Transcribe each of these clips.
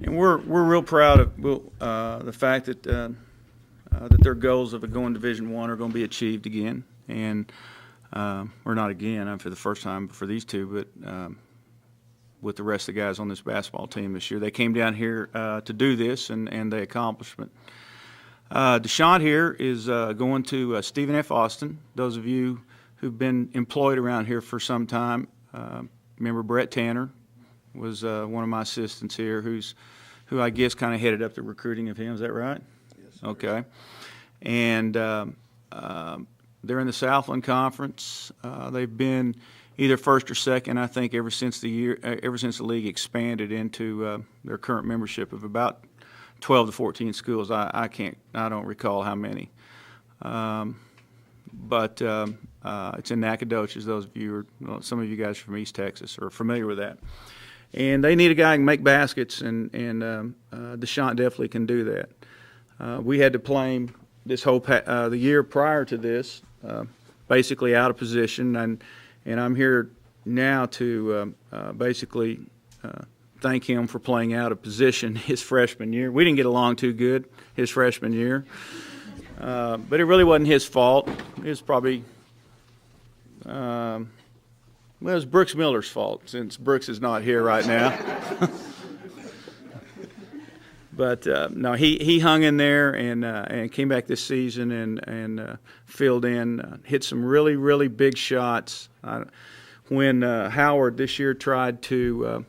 And we're real proud of the fact that that their goals of going Division I are going to be achieved again, and or not again for the first time for these two, but with the rest of the guys on this basketball team this year. They came down here to do this, and they accomplished it. Deshaunt here is going to Stephen F. Austin. Those of you who've been employed around here for some time, remember Brett Tanner was one of my assistants here, who I guess kind of headed up the recruiting of him. Is that right? Yes, sir. Okay. And they're in the Southland Conference. They've been either first or second, I think, ever since the league expanded into their current membership of about 12 to 14 schools. I don't recall how many. But it's in Nacogdoches. Some of you guys from East Texas are familiar with that. And they need a guy who can make baskets, and Deshaunt definitely can do that. We had to play him this whole the year prior to this, basically out of position, and I'm here now to basically thank him for playing out of position his freshman year. We didn't get along too good his freshman year, but it really wasn't his fault. It was probably it was Brooks Miller's fault, since Brooks is not here right now. But no, he hung in there and came back this season and filled in, hit some really, really big shots. When Howard this year tried to,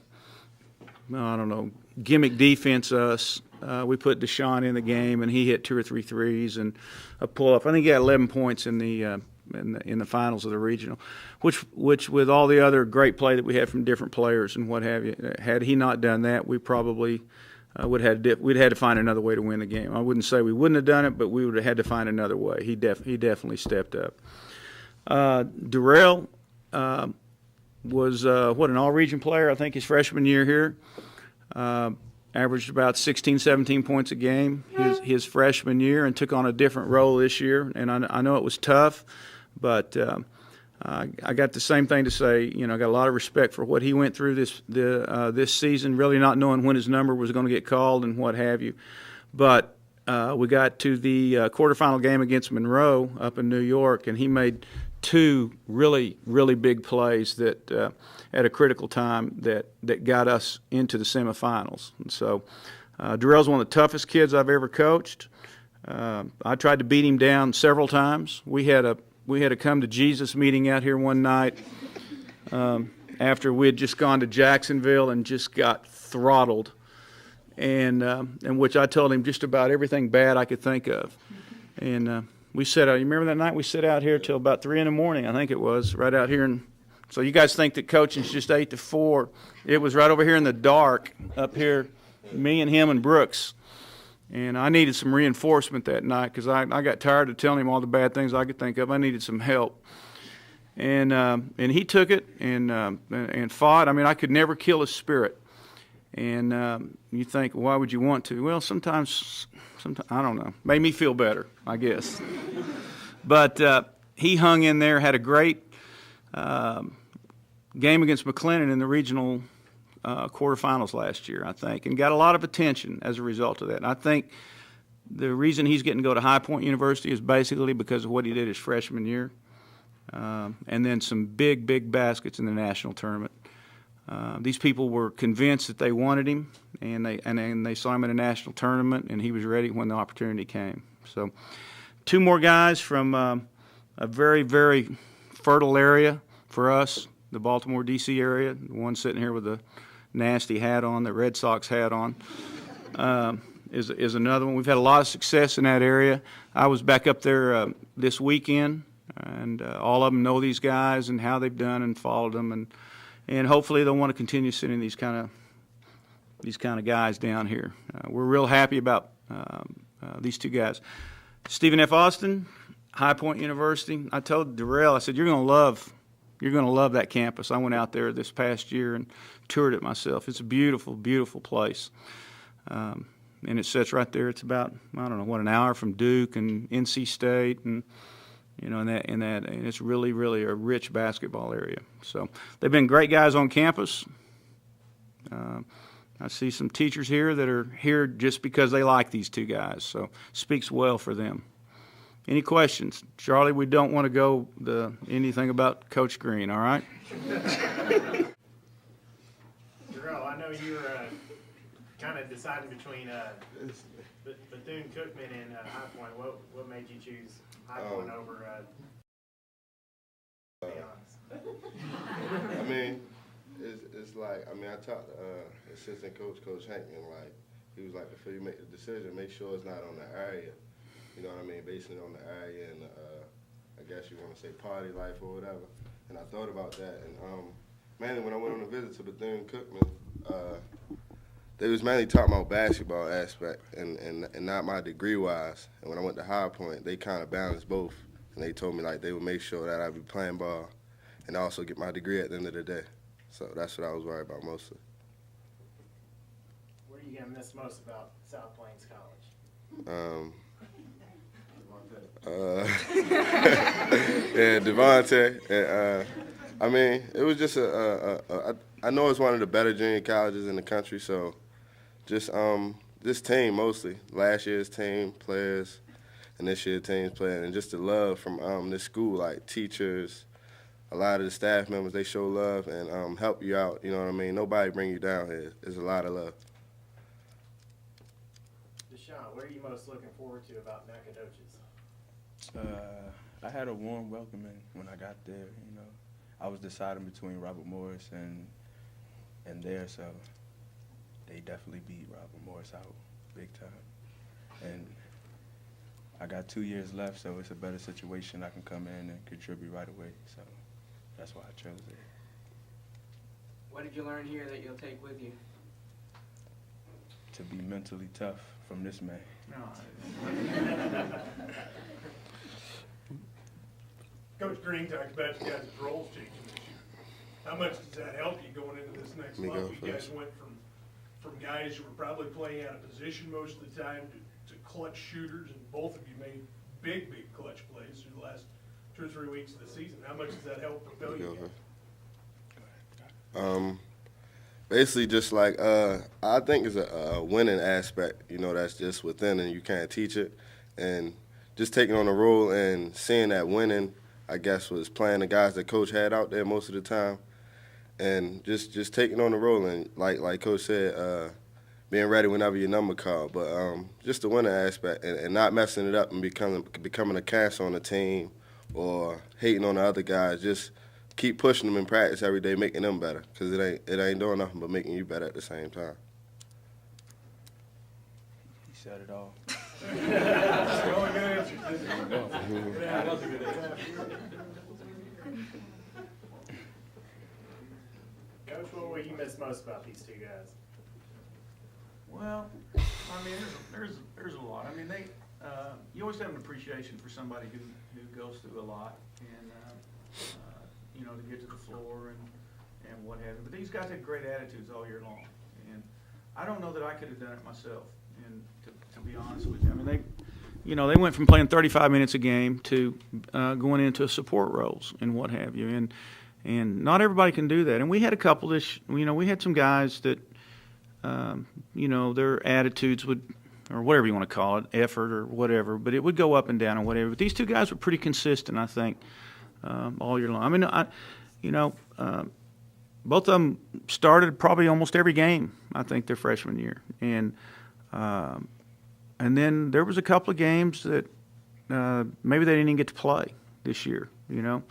gimmick defense us, we put Deshaunt in the game, and he hit 2 or 3 threes and a pull-up. I think he got 11 points in the finals of the regional, which with all the other great play that we had from different players and what have you, had he not done that, we probably we'd had to find another way to win the game. I wouldn't say we wouldn't have done it, but we would have had to find another way. He definitely stepped up. Derrell was an all-region player, I think, his freshman year here. Averaged about 16, 17 points a game his freshman year, and took on a different role this year. And I know it was tough, but I got the same thing to say. I got a lot of respect for what he went through this season, really not knowing when his number was going to get called and what have you. But we got to the quarterfinal game against Monroe up in New York, and he made 2 really, really big plays that at a critical time that got us into the semifinals. And so Derrell's one of the toughest kids I've ever coached. I tried to beat him down several times. We had a come to Jesus meeting out here one night after we had just gone to Jacksonville and just got throttled, and which I told him just about everything bad I could think of. And we sat out. You remember that night? We sat out here till about 3 in the morning, I think it was, right out here. And so you guys think that coaching's just 8 to 4. It was right over here in the dark up here, me and him and Brooks. And I needed some reinforcement that night because I got tired of telling him all the bad things I could think of. I needed some help. And he took it and fought. I mean, I could never kill his spirit. And you think, why would you want to? Well, sometimes I don't know. Made me feel better, I guess. But he hung in there, had a great game against McLennan in the regional quarterfinals last year, I think, and got a lot of attention as a result of that. And I think the reason he's getting to go to High Point University is basically because of what he did his freshman year, and then some big, big baskets in the national tournament. These people were convinced that they wanted him, and they saw him in a national tournament, and he was ready when the opportunity came. So 2 more guys from a very, very fertile area for us, the Baltimore, D.C. area. The one sitting here with the nasty hat on, the Red Sox hat on, is another one. We've had a lot of success in that area. I was back up there this weekend, and all of them know these guys and how they've done and followed them, and hopefully they'll want to continue sending these kind of guys down here. We're real happy about these 2 guys. Stephen F. Austin, High Point University. I told Derrell, I said, you're going to love that campus. I went out there this past year and toured it myself. It's a beautiful, beautiful place. And it sits right there. It's about, an hour from Duke and NC State, and and it's really, really a rich basketball area. So they've been great guys on campus. I see some teachers here that are here just because they like these two guys, so speaks well for them. Any questions? Charlie, we don't want to go anything about Coach Green, all right? Derrell, I know you were kind of deciding between Bethune-Cookman and High Point. What made you choose High Point over to be honest? I mean, it's like, I mean, I talked to assistant coach, Coach Hank, and like, he was like, before you make the decision, make sure it's not on the area. You know what I mean? Basing it on the area and I guess you want to say party life or whatever. And I thought about that. And mainly when I went on a visit to Bethune-Cookman, they was mainly talking about basketball aspect and not my degree-wise. And when I went to High Point, they kind of balanced both. And they told me like they would make sure that I'd be playing ball and also get my degree at the end of the day. So that's what I was worried about mostly. What are you going to miss most about South Plains College? Yeah, Devontae. I mean, it was just I know it's one of the better junior colleges in the country, so just this team mostly. Last year's team, players, and this year's team's playing, and just the love from this school, like teachers, a lot of the staff members, they show love and help you out, you know what I mean? Nobody bring you down here. There's a lot of love. Deshaunt, what are you most looking forward to about Nacogdoches? I had a warm welcoming when I got there, you know. I was deciding between Robert Morris and there, so they definitely beat Robert Morris out big time. And I got 2 years left, so it's a better situation. I can come in and contribute right away, so that's why I chose it. What did you learn here that you'll take with you? To be mentally tough from this man. Coach Green talked about you guys' roles changing this year. How much does that help you going into this next month? You guys went from guys who were probably playing out of position most of the time to clutch shooters, and both of you made big clutch plays through the last 2 or 3 weeks of the season. How much does that help propel you guys? Basically, just like I think it's a winning aspect, you know, that's just within, and you can't teach it. And just taking on the role and seeing that winning, I guess, was playing the guys that Coach had out there most of the time, and just taking on the role and like Coach said, being ready whenever your number called. But just the winning aspect and not messing it up and becoming a cancer on the team or hating on the other guys. Just keep pushing them in practice every day, making them better, because it ain't doing nothing but making you better at the same time. He said it all. That's the only good answer. Yeah, that was a good answer. Coach, what will you miss most about these two guys? Well, I mean, there's a lot. I mean, you always have an appreciation for somebody who goes through a lot, and you know, to get to the floor and what have you. But these guys had great attitudes all year long, and I don't know that I could have done it myself. And to be honest with you, I mean, they went from playing 35 minutes a game to going into support roles and what have you, and not everybody can do that. And we had a couple we had some guys that, you know, their attitudes would, or whatever you want to call it, effort or whatever, but it would go up and down or whatever. But these two guys were pretty consistent, I think, all year long. I mean, both of them started probably almost every game, I think, their freshman year. And then there was a couple of games that maybe they didn't even get to play this year, you know.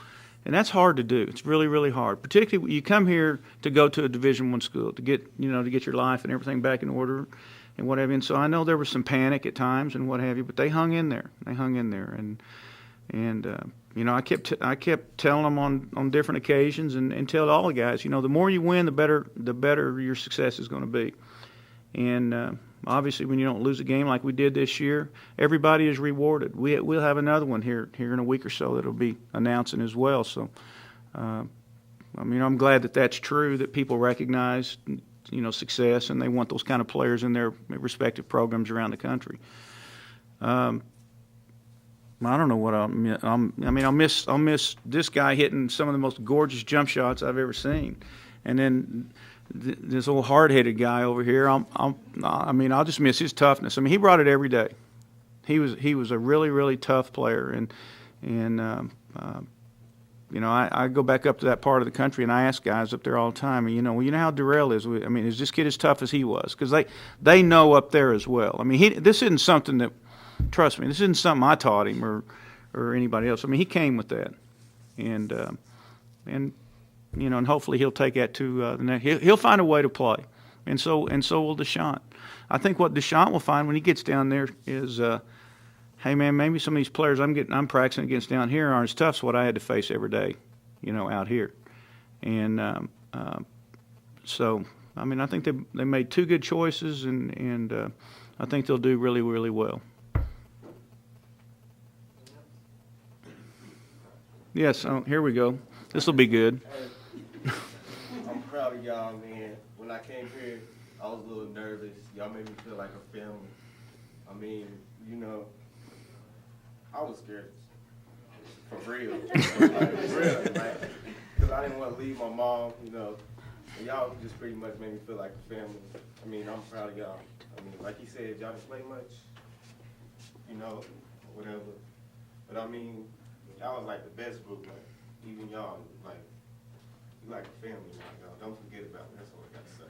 And that's hard to do. It's really, really hard. Particularly when you come here to go to a Division I school to get your life and everything back in order and what have you. And so I know there was some panic at times and what have you, but they hung in there. And you know, I kept telling them on different occasions and tell all the guys, you know, the more you win, the better your success is going to be. And obviously, when you don't lose a game like we did this year, everybody is rewarded. We'll have another one here in a week or so that'll be announcing as well. So, I mean, I'm glad that that's true, that people recognize, you know, success, and they want those kind of players in their respective programs around the country. I don't know what I mean. I'll miss this guy hitting some of the most gorgeous jump shots I've ever seen, And then this old hard-headed guy over here, I'll just miss his toughness. I mean, he brought it every day. He was a really, really tough player, and I go back up to that part of the country and I ask guys up there all the time, you know how Derrell is. I mean, is this kid as tough as he was? Because they know up there as well. I mean, this isn't something that, trust me, this isn't something I taught him or anybody else. I mean, he came with that, and hopefully he'll take that to the next. He'll find a way to play, and so will Deshaunt. I think what Deshaunt will find when he gets down there is, hey man, maybe some of these players I'm practicing against down here aren't as tough as what I had to face every day, out here. And so, I mean, I think they made two good choices, and I think they'll do really, really well. Yes, here we go. This will be good. I'm proud of y'all, man. When I came here, I was a little nervous. Y'all made me feel like a family. I mean, I was scared. For real. Like, because I didn't want to leave my mom, And y'all just pretty much made me feel like a family. I mean, I'm proud of y'all. I mean, like he said, y'all didn't play much, whatever. But I mean, y'all was like the best group, like, even y'all, like, you like a family, like, y'all. Don't forget about me. That's all I got to say.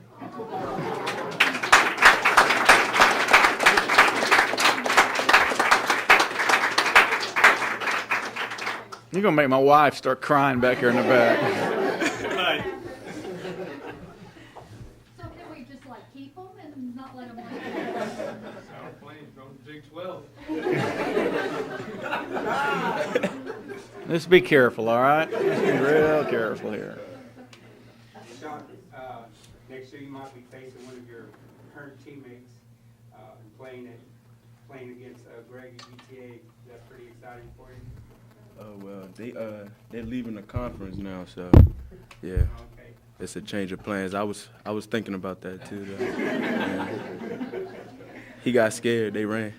You're going to make my wife start crying back here in the back. So can we just keep them and not let them win? Our plane's from the Big 12. Let's be careful, all right? Let's be real careful here. Deshaunt, next year you might be facing one of your current teammates and playing against Greg at UTA. Is that pretty exciting for you? Well, they're leaving the conference now, so yeah, Okay. it's a change of plans. I was thinking about that too. Though. Yeah. He got scared. They ran.